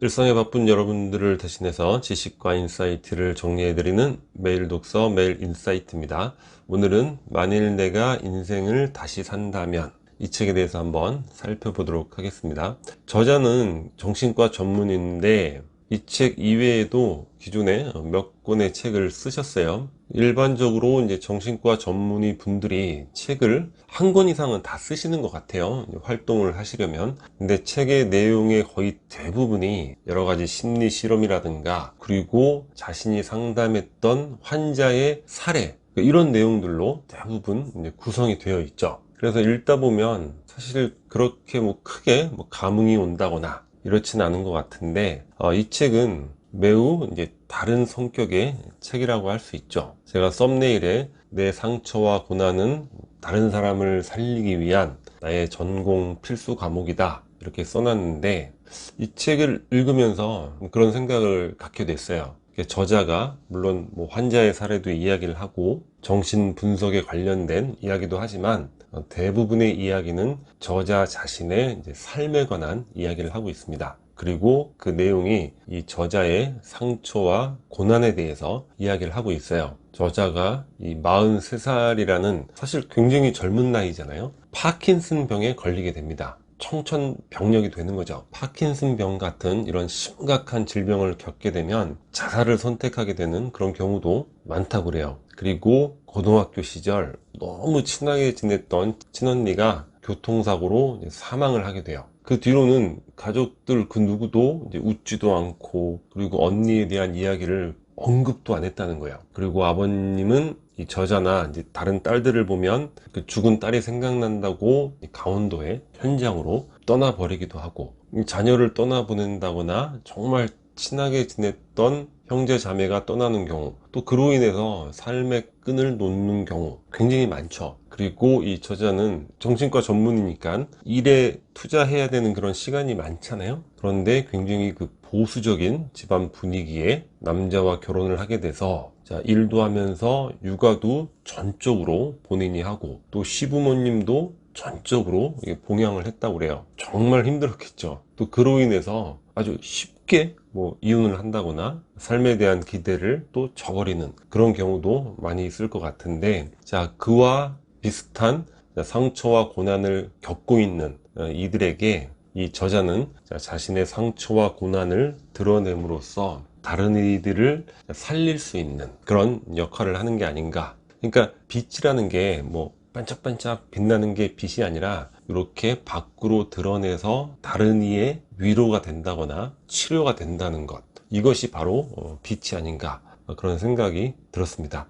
일상에 바쁜 여러분들을 대신해서 지식과 인사이트를 정리해드리는 매일 독서 매일 인사이트입니다. 오늘은 만일 내가 인생을 다시 산다면 이 책에 대해서 한번 살펴보도록 하겠습니다. 저자는 정신과 전문인데 이 책 이외에도 기존에 몇 권의 책을 쓰셨어요. 일반적으로 이제 정신과 전문의 분들이 책을 한 권 이상은 다 쓰시는 것 같아요. 활동을 하시려면. 근데 책의 내용의 거의 대부분이 여러 가지 심리 실험이라든가 그리고 자신이 상담했던 환자의 사례 이런 내용들로 대부분 이제 구성이 되어 있죠. 그래서 읽다 보면 사실 그렇게 크게 감흥이 온다거나 이렇진 않은 것 같은데 이 책은 매우 이제 다른 성격의 책이라고 할 수 있죠. 제가 썸네일에 내 상처와 고난은 다른 사람을 살리기 위한 나의 전공 필수 과목이다 이렇게 써놨는데 이 책을 읽으면서 그런 생각을 갖게 됐어요. 저자가 물론 환자의 사례도 이야기를 하고 정신 분석에 관련된 이야기도 하지만 대부분의 이야기는 저자 자신의 이제 삶에 관한 이야기를 하고 있습니다. 그리고 그 내용이 이 저자의 상처와 고난에 대해서 이야기를 하고 있어요. 저자가 이 43살이라는 사실 굉장히 젊은 나이잖아요. 파킨슨 병에 걸리게 됩니다. 청천벽력이 되는 거죠. 파킨슨 병 같은 이런 심각한 질병을 겪게 되면 자살을 선택하게 되는 그런 경우도 많다고 그래요. 그리고 고등학교 시절 너무 친하게 지냈던 친언니가 교통사고로 사망을 하게 돼요. 그 뒤로는 가족들 그 누구도 이제 웃지도 않고 그리고 언니에 대한 이야기를 언급도 안 했다는 거예요. 그리고 아버님은 이 저자나 이제 다른 딸들을 보면 그 죽은 딸이 생각난다고 강원도의 현장으로 떠나버리기도 하고, 자녀를 떠나보낸다거나 정말 친하게 지냈던 형제 자매가 떠나는 경우, 또 그로 인해서 삶의 끈을 놓는 경우 굉장히 많죠. 그리고 이 저자는 정신과 전문이니까 일에 투자해야 되는 그런 시간이 많잖아요. 그런데 굉장히 그 보수적인 집안 분위기에 남자와 결혼을 하게 돼서 일도 하면서 육아도 전적으로 본인이 하고 또 시부모님도 전적으로 봉양을 했다고 그래요. 정말 힘들었겠죠. 또 그로 인해서 아주 쉽게 이혼을 한다거나 삶에 대한 기대를 또 저버리는 그런 경우도 많이 있을 것 같은데, 그와 비슷한 상처와 고난을 겪고 있는 이들에게 이 저자는 자신의 상처와 고난을 드러냄으로써 다른 이들을 살릴 수 있는 그런 역할을 하는 게 아닌가. 그러니까 빛이라는 게 반짝반짝 빛나는 게 빛이 아니라 이렇게 밖으로 드러내서 다른 이의 위로가 된다거나 치료가 된다는 것, 이것이 바로 빛이 아닌가, 그런 생각이 들었습니다.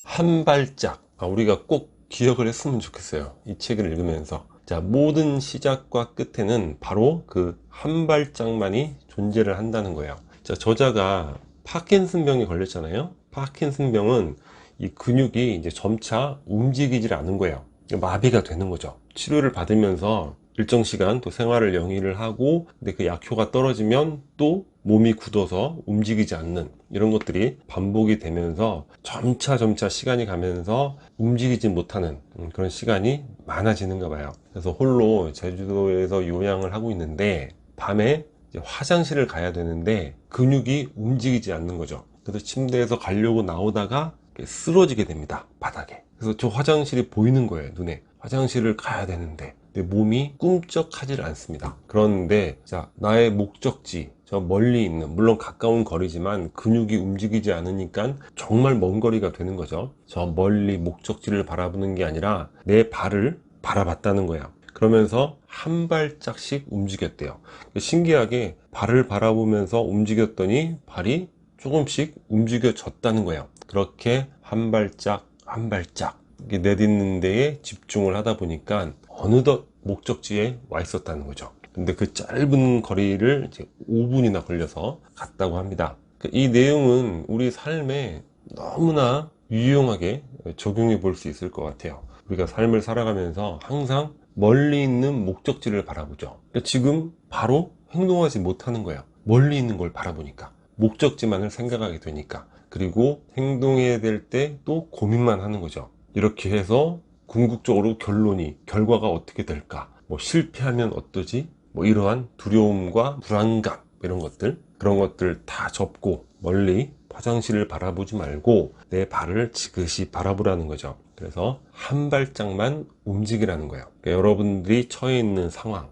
한 발짝, 우리가 꼭 기억을 했으면 좋겠어요. 이 책을 읽으면서 모든 시작과 끝에는 바로 그 한 발짝만이 존재를 한다는 거예요. 저자가 파킨슨 병에 걸렸잖아요. 파킨슨 병은 이 근육이 이제 점차 움직이질 않은 거예요. 마비가 되는 거죠. 치료를 받으면서 일정 시간 또 생활을 영위를 하고, 근데 그 약효가 떨어지면 또 몸이 굳어서 움직이지 않는 이런 것들이 반복이 되면서 점차 시간이 가면서 움직이지 못하는 그런 시간이 많아지는가 봐요. 그래서 홀로 제주도에서 요양을 하고 있는데 밤에 이제 화장실을 가야 되는데 근육이 움직이지 않는 거죠. 그래서 침대에서 가려고 나오다가 쓰러지게 됩니다, 바닥에. 그래서 저 화장실이 보이는 거예요, 눈에. 화장실을 가야 되는데 내 몸이 꿈쩍하지 않습니다. 그런데 나의 목적지, 저 멀리 있는, 물론 가까운 거리지만 근육이 움직이지 않으니까 정말 먼 거리가 되는 거죠. 저 멀리 목적지를 바라보는 게 아니라 내 발을 바라봤다는 거예요. 그러면서 한 발짝씩 움직였대요. 신기하게 발을 바라보면서 움직였더니 발이 조금씩 움직여졌다는 거예요. 그렇게 한 발짝 한 발짝 내딛는 데에 집중을 하다 보니까 어느덧 목적지에 와 있었다는 거죠. 근데 그 짧은 거리를 이제 5분이나 걸려서 갔다고 합니다. 이 내용은 우리 삶에 너무나 유용하게 적용해 볼 수 있을 것 같아요. 우리가 삶을 살아가면서 항상 멀리 있는 목적지를 바라보죠. 지금 바로 행동하지 못하는 거예요. 멀리 있는 걸 바라보니까, 목적지만을 생각하게 되니까. 그리고 행동해야 될 때 또 고민만 하는 거죠. 이렇게 해서 궁극적으로 결과가 어떻게 될까? 실패하면 어떠지? 뭐 이러한 두려움과 불안감 이런 것들, 그런 것들 다 접고 멀리 화장실을 바라보지 말고 내 발을 지그시 바라보라는 거죠. 그래서 한 발짝만 움직이라는 거예요. 그러니까 여러분들이 처해 있는 상황,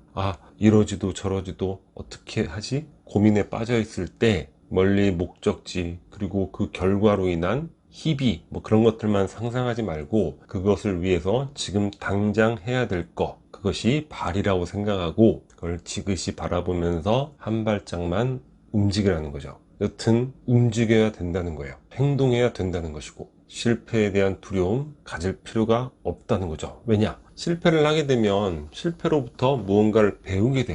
이러지도 저러지도 어떻게 하지? 고민에 빠져 있을 때 멀리 목적지, 그리고 그 결과로 인한 희비, 뭐 그런 것들만 상상하지 말고 그것을 위해서 지금 당장 해야 될 거, 그것이 발이라고 생각하고 그걸 지그시 바라보면서 한 발짝만 움직이라는 거죠. 여튼 움직여야 된다는 거예요. 행동해야 된다는 것이고, 실패에 대한 두려움 가질 필요가 없다는 거죠. 왜냐? 실패를 하게 되면 실패로부터 무언가를 배우게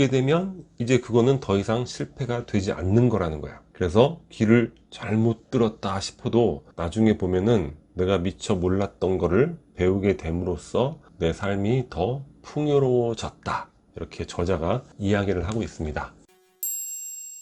되면 이제 그거는 더 이상 실패가 되지 않는 거라는 거야. 그래서 길을 잘못 들었다 싶어도 나중에 보면은 내가 미처 몰랐던 거를 배우게 됨으로써 내 삶이 더 풍요로워졌다. 이렇게 저자가 이야기를 하고 있습니다.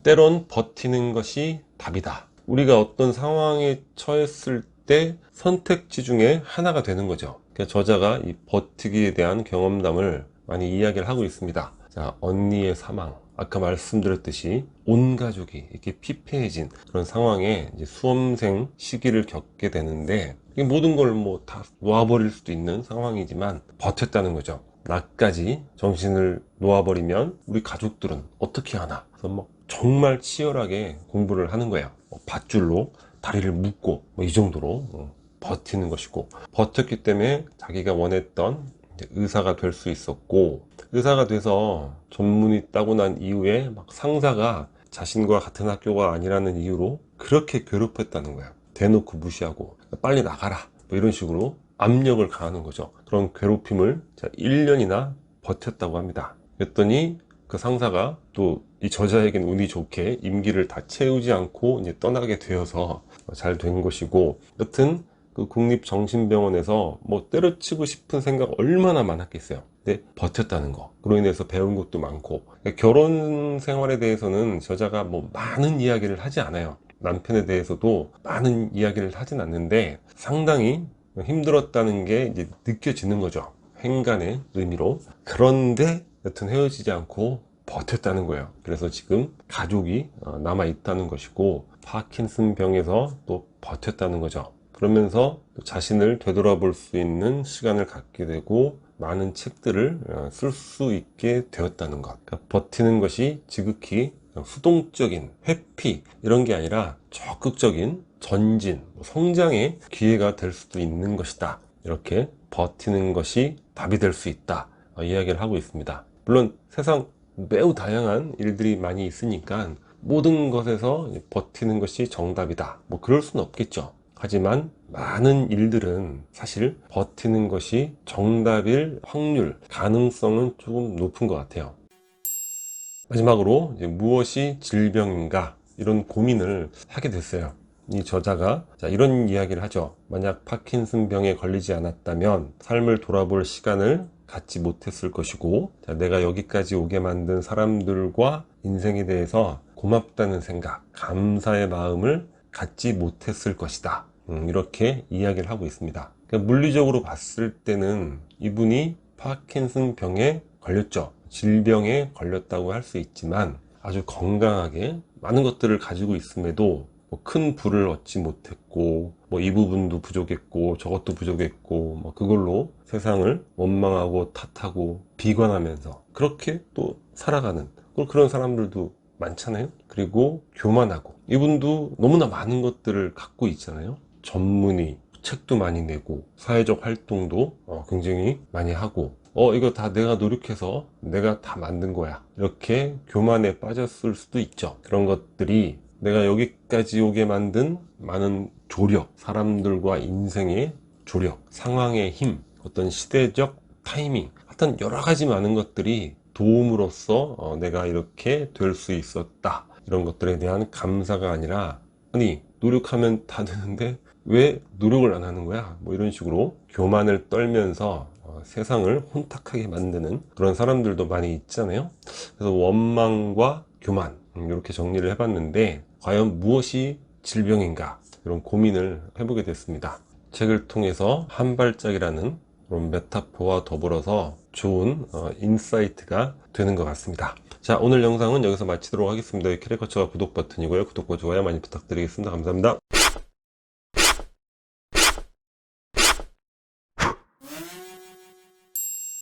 때론 버티는 것이 답이다. 우리가 어떤 상황에 처했을 때 선택지 중에 하나가 되는 거죠. 그러니까 저자가 이 버티기에 대한 경험담을 많이 이야기를 하고 있습니다. 자, 언니의 사망. 아까 말씀드렸듯이 온 가족이 이렇게 피폐해진 그런 상황에 이제 수험생 시기를 겪게 되는데, 이 모든 걸 뭐 다 놓아버릴 수도 있는 상황이지만 버텼다는 거죠. 나까지 정신을 놓아버리면 우리 가족들은 어떻게 하나. 그래서 뭐 정말 치열하게 공부를 하는 거예요. 밧줄로 다리를 묶고 뭐 이 정도로 버티는 것이고, 버텼기 때문에 자기가 원했던 의사가 될 수 있었고, 의사가 돼서 전문의 따고 난 이후에 막 상사가 자신과 같은 학교가 아니라는 이유로 그렇게 괴롭혔다는 거야. 대놓고 무시하고 빨리 나가라 뭐 이런 식으로 압력을 가하는 거죠. 그런 괴롭힘을 1년이나 버텼다고 합니다. 그랬더니 그 상사가 또 이 저자에겐 운이 좋게 임기를 다 채우지 않고 이제 떠나게 되어서 잘 된 것이고, 여튼 그 국립정신병원에서 뭐 때려치고 싶은 생각 얼마나 많았겠어요. 근데 버텼다는 거, 그로 인해서 배운 것도 많고. 결혼 생활에 대해서는 저자가 뭐 많은 이야기를 하지 않아요. 남편에 대해서도 많은 이야기를 하진 않는데 상당히 힘들었다는 게 이제 느껴지는 거죠. 행간의 의미로. 그런데 여튼 헤어지지 않고 버텼다는 거예요. 그래서 지금 가족이 남아 있다는 것이고, 파킨슨 병에서 또 버텼다는 거죠. 그러면서 자신을 되돌아볼 수 있는 시간을 갖게 되고 많은 책들을 쓸 수 있게 되었다는 것. 그러니까 버티는 것이 지극히 수동적인 회피 이런 게 아니라 적극적인 전진, 성장의 기회가 될 수도 있는 것이다. 이렇게 버티는 것이 답이 될 수 있다. 이야기를 하고 있습니다. 물론 세상 매우 다양한 일들이 많이 있으니까 모든 것에서 버티는 것이 정답이다. 뭐 그럴 수는 없겠죠. 하지만 많은 일들은 사실 버티는 것이 정답일 확률, 가능성은 조금 높은 것 같아요. 마지막으로 무엇이 질병인가 이런 고민을 하게 됐어요. 이 저자가 이런 이야기를 하죠. 만약 파킨슨 병에 걸리지 않았다면 삶을 돌아볼 시간을 갖지 못했을 것이고, 내가 여기까지 오게 만든 사람들과 인생에 대해서 고맙다는 생각, 감사의 마음을 갖지 못했을 것이다. 이렇게 이야기를 하고 있습니다. 그러니까 물리적으로 봤을 때는 이분이 파킨슨 병에 걸렸죠. 질병에 걸렸다고 할 수 있지만 아주 건강하게 많은 것들을 가지고 있음에도 큰 부를 얻지 못했고, 이 부분도 부족했고 저것도 부족했고, 그걸로 세상을 원망하고 탓하고 비관하면서 그렇게 또 살아가는 그런 사람들도 많잖아요. 그리고 교만하고, 이분도 너무나 많은 것들을 갖고 있잖아요. 전문의, 책도 많이 내고 사회적 활동도 굉장히 많이 하고, 이거 다 내가 노력해서 내가 다 만든 거야, 이렇게 교만에 빠졌을 수도 있죠. 그런 것들이 내가 여기까지 오게 만든 많은 조력, 사람들과 인생의 조력, 상황의 힘, 어떤 시대적 타이밍, 하여튼 여러 가지 많은 것들이 도움으로써 내가 이렇게 될 수 있었다. 이런 것들에 대한 감사가 아니라, 아니 노력하면 다 되는데 왜 노력을 안 하는 거야? 뭐 이런 식으로 교만을 떨면서 세상을 혼탁하게 만드는 그런 사람들도 많이 있잖아요. 그래서 원망과 교만, 이렇게 정리를 해봤는데, 과연 무엇이 질병인가, 이런 고민을 해보게 됐습니다. 책을 통해서 한 발짝이라는 그런 메타포와 더불어서 좋은 인사이트가 되는 것 같습니다. 자, 오늘 영상은 여기서 마치도록 하겠습니다. 캐리커처가 구독 버튼이고요. 구독과 좋아요 많이 부탁드리겠습니다. 감사합니다.